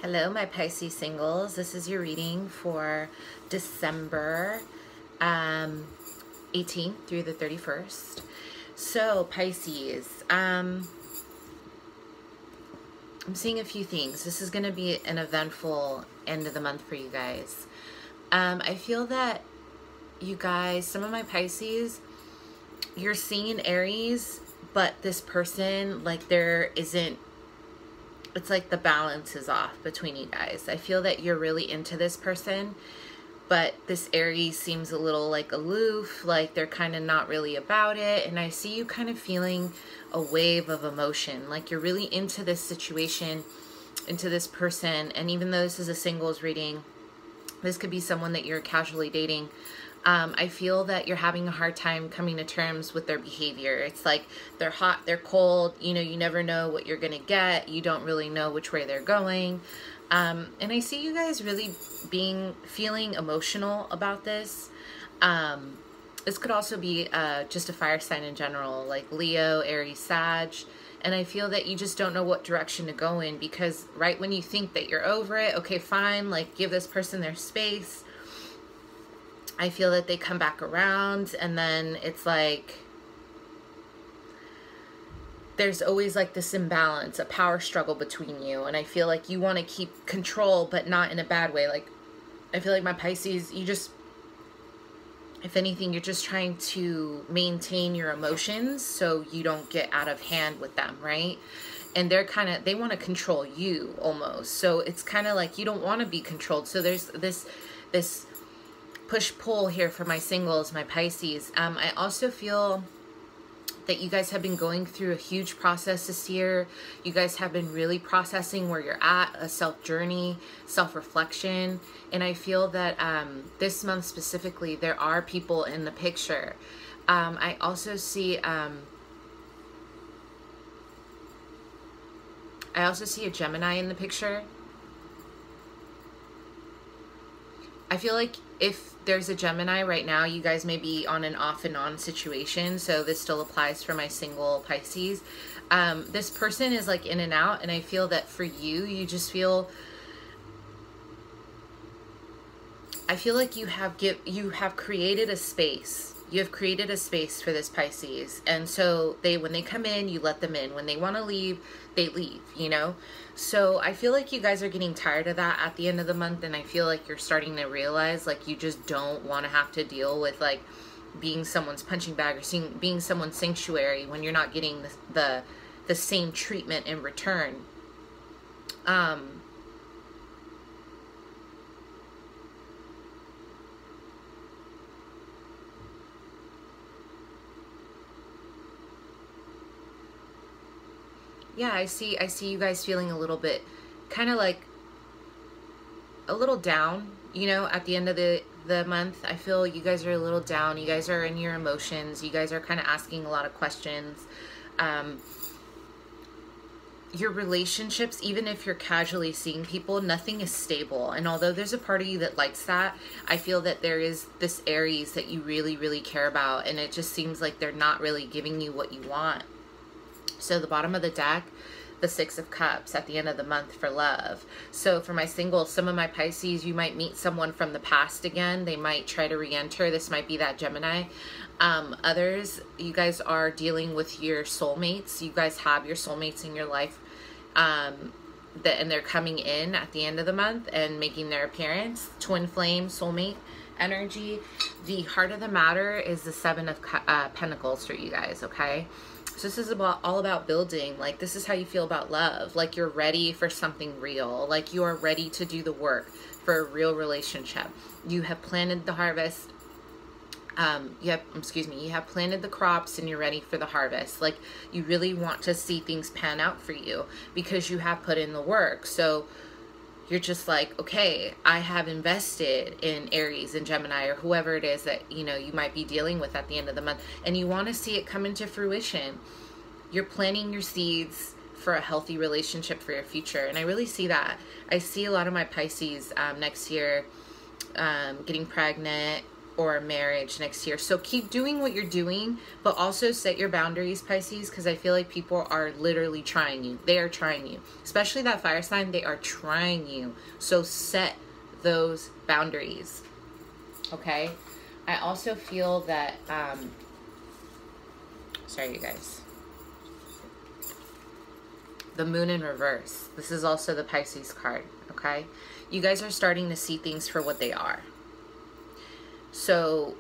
Hello, my Pisces singles. This is your reading for December 18th through the 31st. So, Pisces, I'm seeing a few things. This is going to be an eventful end of the month for you guys. I feel that you guys, some of my Pisces, you're seeing Aries, but this person, like, there isn't, it's like the balance is off between you guys. I feel that you're really into this person, but this Aries seems a little like aloof, like they're kind of not really about it. And I see you kind of feeling a wave of emotion, like you're really into this situation, into this person. And even though this is a singles reading, this could be someone that you're casually dating. I feel that you're having a hard time coming to terms with their behavior. It's like they're hot, they're cold, you know, you never know what you're going to get. You don't really know which way they're going. And I see you guys really feeling emotional about this. This could also be just a fire sign in general, like Leo, Aries, Sag. And I feel that you just don't know what direction to go in, because right when you think that you're over it, okay, fine, like give this person their space, I feel that they come back around, and then it's like there's always like this imbalance, a power struggle between you. And I feel like you want to keep control, but not in a bad way. Like, I feel like my Pisces, you just, if anything, you're just trying to maintain your emotions so you don't get out of hand with them, right? And they're kind of, they want to control you almost. So it's kind of like you don't want to be controlled. So there's this push-pull here for my singles, my Pisces. I also feel that you guys have been going through a huge process this year. You guys have been really processing where you're at, a self-journey, self-reflection. And I feel that this month specifically, there are people in the picture. I also see a Gemini in the picture. I feel like if there's a Gemini right now, you guys may be on an off and on situation. So this still applies for my single Pisces. This person is like in and out. And I feel that for you, you just feel, I feel like you have created a space. You have created a space for this Pisces. And so when they come in, you let them in. When they want to leave, they leave, you know? So I feel like you guys are getting tired of that at the end of the month. And I feel like you're starting to realize like you just don't want to have to deal with like being someone's punching bag or being someone's sanctuary when you're not getting the same treatment in return. Yeah, I see you guys feeling a little bit kind of like a little down, you know, at the end of the month. I feel you guys are a little down. You guys are in your emotions. You guys are kind of asking a lot of questions. Your relationships, even if you're casually seeing people, nothing is stable. And although there's a part of you that likes that, I feel that there is this Aries that you really, really care about. And it just seems like they're not really giving you what you want. So the bottom of the deck, the Six of Cups at the end of the month for love. So for my singles, some of my Pisces, you might meet someone from the past again. They might try to re-enter. This might be that Gemini. Others, you guys are dealing with your soulmates. You guys have your soulmates in your life. And they're coming in at the end of the month and making their appearance. Twin flame, soulmate energy. The heart of the matter is the Seven of Pentacles for you guys, okay? So this is all about building. Like, this is how you feel about love. Like, you're ready for something real. Like, you are ready to do the work for a real relationship. You have planted the harvest. You have planted the crops and you're ready for the harvest. Like, you really want to see things pan out for you because you have put in the work. So you're just like, okay, I have invested in Aries and Gemini or whoever it is that, you know, you might be dealing with at the end of the month, and you want to see it come into fruition. You're planting your seeds for a healthy relationship for your future. And I really see that. I see a lot of my Pisces next year getting pregnant, or a marriage next year. So keep doing what you're doing, but also set your boundaries, Pisces, because I feel like people are literally trying you. They are trying you, especially that fire sign. They are trying you. So set those boundaries. Okay. I also feel that, sorry, you guys. The moon in reverse. This is also the Pisces card. Okay. You guys are starting to see things for what they are. So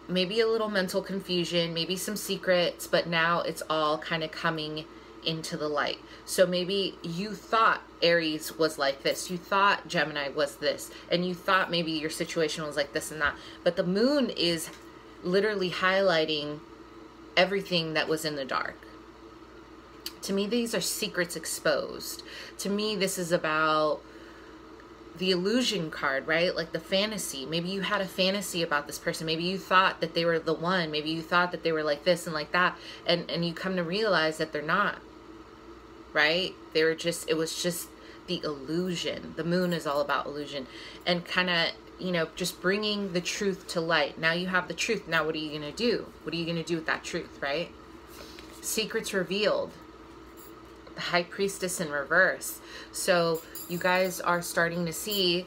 maybe a little mental confusion, maybe some secrets, but now it's all kind of coming into the light. So maybe you thought Aries was like this, you thought Gemini was this, and you thought maybe your situation was like this and that, but the moon is literally highlighting everything that was in the dark. To me, these are secrets exposed. To me, this is about the illusion card, right? Like the fantasy. Maybe you had a fantasy about this person. Maybe you thought that they were the one. Maybe you thought that they were like this and like that. And you come to realize that they're not, right? They were just, it was just the illusion. The moon is all about illusion and kind of, you know, just bringing the truth to light. Now you have the truth. Now what are you going to do? What are you going to do with that truth, right? Secrets revealed. The High Priestess in reverse. So you guys are starting to see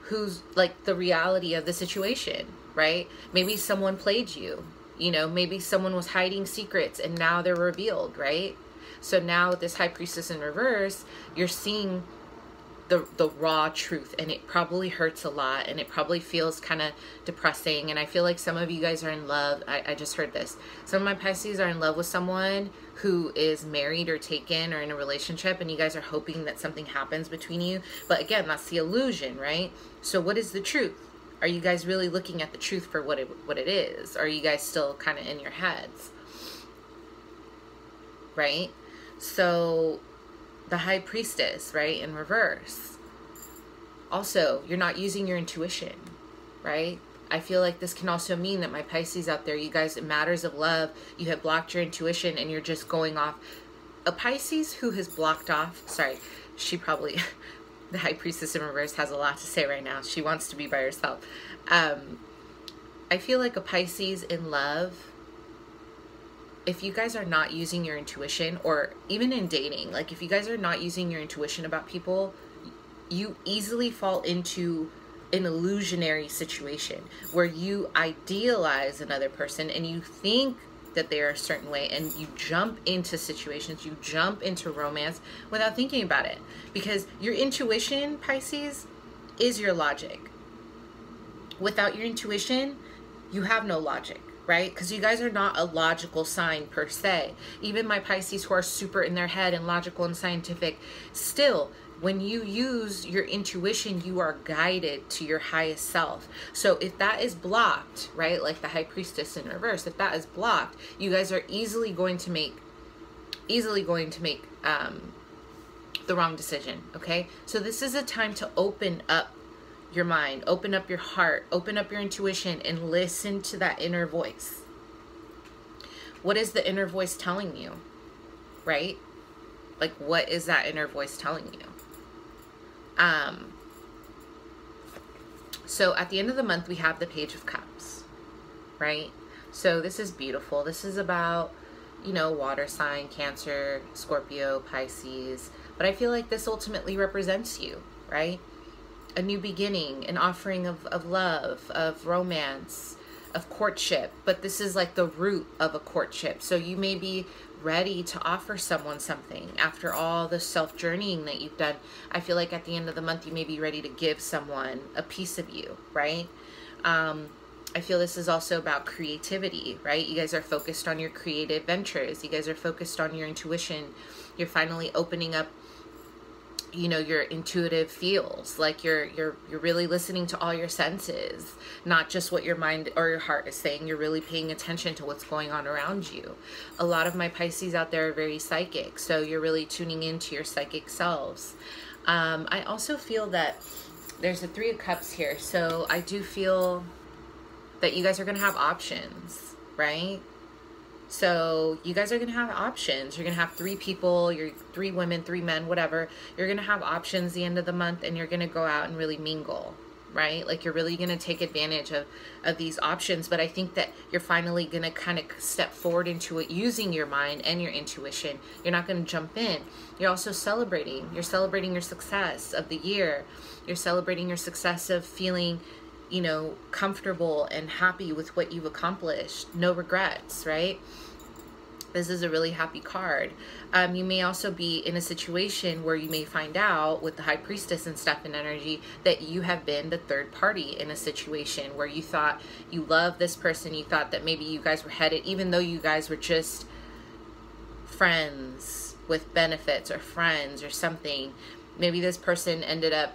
who's like the reality of the situation, right? Maybe someone played you, you know, maybe someone was hiding secrets and now they're revealed, right? So now with this High Priestess in reverse, you're seeing the raw truth, and it probably hurts a lot, and it probably feels kind of depressing. And I feel like some of you guys are in love. I just heard this. Some of my Pisces are in love with someone who is married or taken or in a relationship, and you guys are hoping that something happens between you. But again, that's the illusion, right? So what is the truth? Are you guys really looking at the truth for what it is? Or are you guys still kind of in your heads? Right? So the High Priestess, right, in reverse. Also, you're not using your intuition, right? I feel like this can also mean that my Pisces out there, you guys, in matters of love, you have blocked your intuition and you're just going off. A Pisces who has blocked off, sorry, she probably, the High Priestess in reverse has a lot to say right now. She wants to be by herself. I feel like a Pisces in love, if you guys are not using your intuition, or even in dating, like if you guys are not using your intuition about people, you easily fall into an illusionary situation where you idealize another person and you think that they're a certain way, and you jump into situations, you jump into romance without thinking about it. Because your intuition, Pisces, is your logic. Without your intuition, you have no logic. Right? Because you guys are not a logical sign per se. Even my Pisces who are super in their head and logical and scientific, still, when you use your intuition, you are guided to your highest self. So if that is blocked, right, like the High Priestess in reverse, if that is blocked, you guys are easily going to make the wrong decision. Okay? So this is a time to open up your mind, open up your heart, open up your intuition, and listen to that inner voice. What is the inner voice telling you, right? Like, what is that inner voice telling you? So at the end of the month, we have the Page of Cups, right? So this is beautiful. This is about, you know, water sign, Cancer, Scorpio, Pisces. But I feel like this ultimately represents you, right? A new beginning, an offering of love, of romance, of courtship. But this is like the root of a courtship. So you may be ready to offer someone something after all the self-journeying that you've done. I feel like at the end of the month, you may be ready to give someone a piece of you, right? I feel this is also about creativity, right? You guys are focused on your creative ventures. You guys are focused on your intuition. You're finally opening up, you know, your intuitive feels. Like you're really listening to all your senses, not just what your mind or your heart is saying. You're really paying attention to what's going on around you. A lot of my Pisces out there are very psychic, so you're really tuning into your psychic selves. I also feel that there's a Three of Cups here, so I do feel that you guys are going to have options, right? So you guys are going to have options. You're going to have 3 people, you're 3 women, 3 men, whatever. You're going to have options the end of the month, and you're going to go out and really mingle, right? Like you're really going to take advantage of these options. But I think that you're finally going to kind of step forward into it using your mind and your intuition. You're not going to jump in. You're also celebrating. You're celebrating your success of the year. You're celebrating your success of feeling, you know, comfortable and happy with what you've accomplished. No regrets, right? This is a really happy card. You may also be in a situation where you may find out with the High Priestess and stuff in energy that you have been the third party in a situation where you thought you loved this person. You thought that maybe you guys were headed, even though you guys were just friends with benefits or friends or something. Maybe this person ended up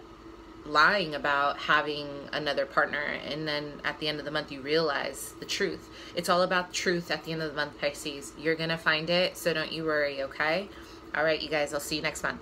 lying about having another partner, and then at the end of the month you realize the truth. It's all about truth at the end of the month, Pisces. You're gonna find it, so don't you worry, okay? All right, you guys, I'll see you next month.